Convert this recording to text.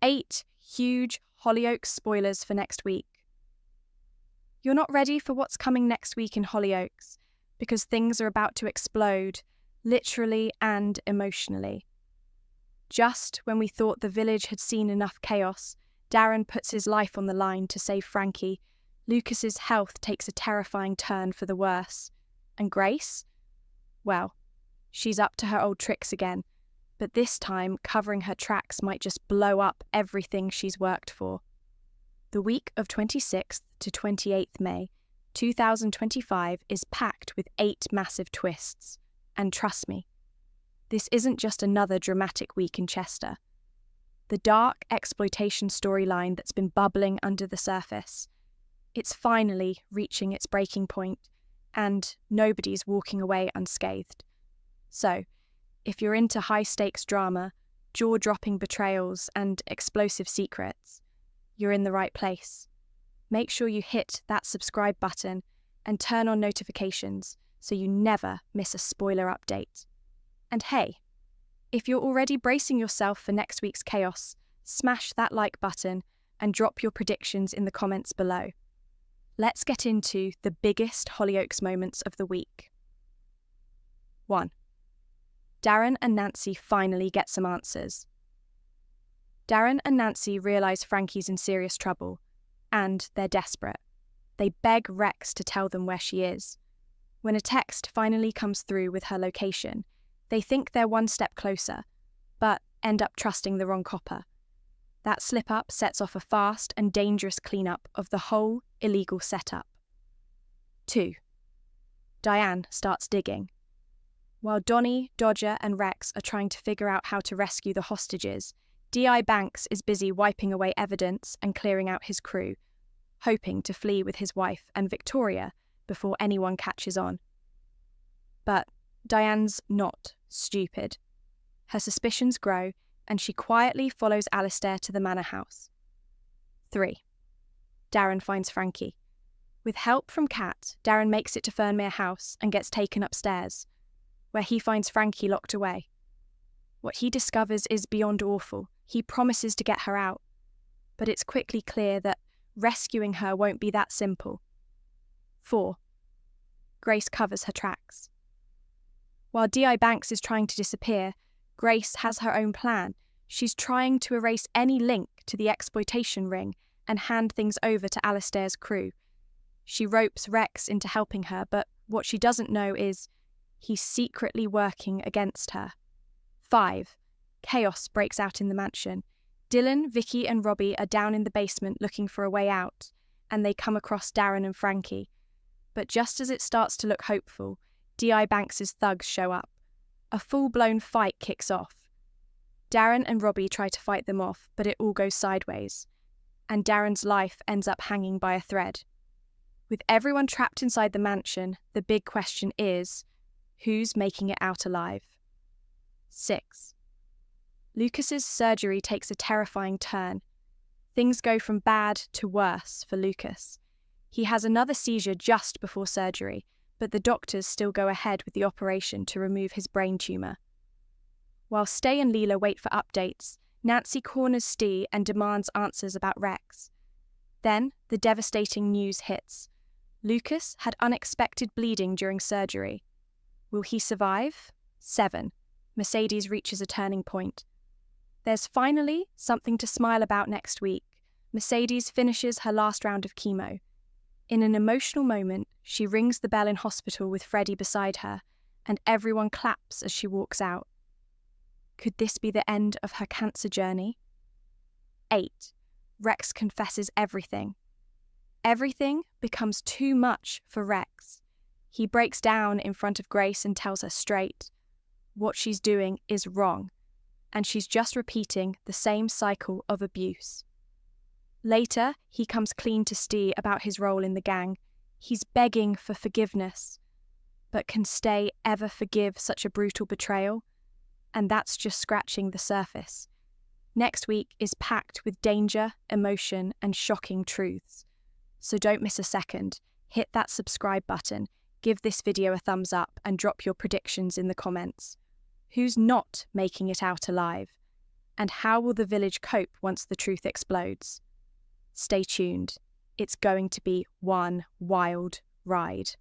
8 huge Hollyoaks spoilers for next week. You're not ready for what's coming next week in Hollyoaks because things are about to explode, literally and emotionally. Just when we thought the village had seen enough chaos, Darren puts his life on the line to save Frankie. Lucas's health takes a terrifying turn for the worse. And Grace? Well, she's up to her old tricks again, but this time covering her tracks might just blow up everything she's worked for. The week of 26th to 28th May, 2025 is packed with 8 massive twists. And trust me, this isn't just another dramatic week in Chester. The dark exploitation storyline that's been bubbling under the surface. It's finally reaching its breaking point, and nobody's walking away unscathed. So, if you're into high-stakes drama, jaw-dropping betrayals, and explosive secrets, you're in the right place. Make sure you hit that subscribe button and turn on notifications so you never miss a spoiler update. And hey, if you're already bracing yourself for next week's chaos, smash that like button and drop your predictions in the comments below. Let's get into the biggest Hollyoaks moments of the week. 1. Darren and Nancy finally get some answers. Darren and Nancy realise Frankie's in serious trouble, and they're desperate. They beg Rex to tell them where she is. When a text finally comes through with her location, they think they're one step closer, but end up trusting the wrong copper. That slip-up sets off a fast and dangerous clean-up of the whole illegal setup. 2. Diane starts digging. While Donnie, Dodger and Rex are trying to figure out how to rescue the hostages, D.I. Banks is busy wiping away evidence and clearing out his crew, hoping to flee with his wife and Victoria before anyone catches on. But Diane's not stupid. Her suspicions grow, and she quietly follows Alistair to the manor house. 3. Darren finds Frankie. With help from Kat, Darren makes it to Fernmere House and gets taken upstairs, where he finds Frankie locked away. What he discovers is beyond awful. He promises to get her out, but it's quickly clear that rescuing her won't be that simple. 4. Grace covers her tracks. While D.I. Banks is trying to disappear, Grace has her own plan. She's trying to erase any link to the exploitation ring and hand things over to Alistair's crew. She ropes Rex into helping her, but what she doesn't know is he's secretly working against her. 5. Chaos breaks out in the mansion. Dylan, Vicky and Robbie are down in the basement looking for a way out, and they come across Darren and Frankie. But just as it starts to look hopeful, D.I. Banks's thugs show up. A full-blown fight kicks off. Darren and Robbie try to fight them off, but it all goes sideways, and Darren's life ends up hanging by a thread. With everyone trapped inside the mansion, the big question is, who's making it out alive? 6. Lucas's surgery takes a terrifying turn. Things go from bad to worse for Lucas. He has another seizure just before surgery, but the doctors still go ahead with the operation to remove his brain tumour. While Stay and Leela wait for updates, Nancy corners Stee and demands answers about Rex. Then, the devastating news hits. Lucas had unexpected bleeding during surgery. Will he survive? 7. Mercedes reaches a turning point. There's finally something to smile about next week. Mercedes finishes her last round of chemo. In an emotional moment, she rings the bell in hospital with Freddie beside her, and everyone claps as she walks out. Could this be the end of her cancer journey? 8. Rex confesses everything. Everything becomes too much for Rex. He breaks down in front of Grace and tells her straight, what she's doing is wrong, and she's just repeating the same cycle of abuse. Later, he comes clean to Stee about his role in the gang. He's begging for forgiveness. But can Stay ever forgive such a brutal betrayal? And that's just scratching the surface. Next week is packed with danger, emotion, and shocking truths. So don't miss a second. Hit that subscribe button, give this video a thumbs up, and drop your predictions in the comments. Who's not making it out alive? And how will the village cope once the truth explodes? Stay tuned. It's going to be one wild ride.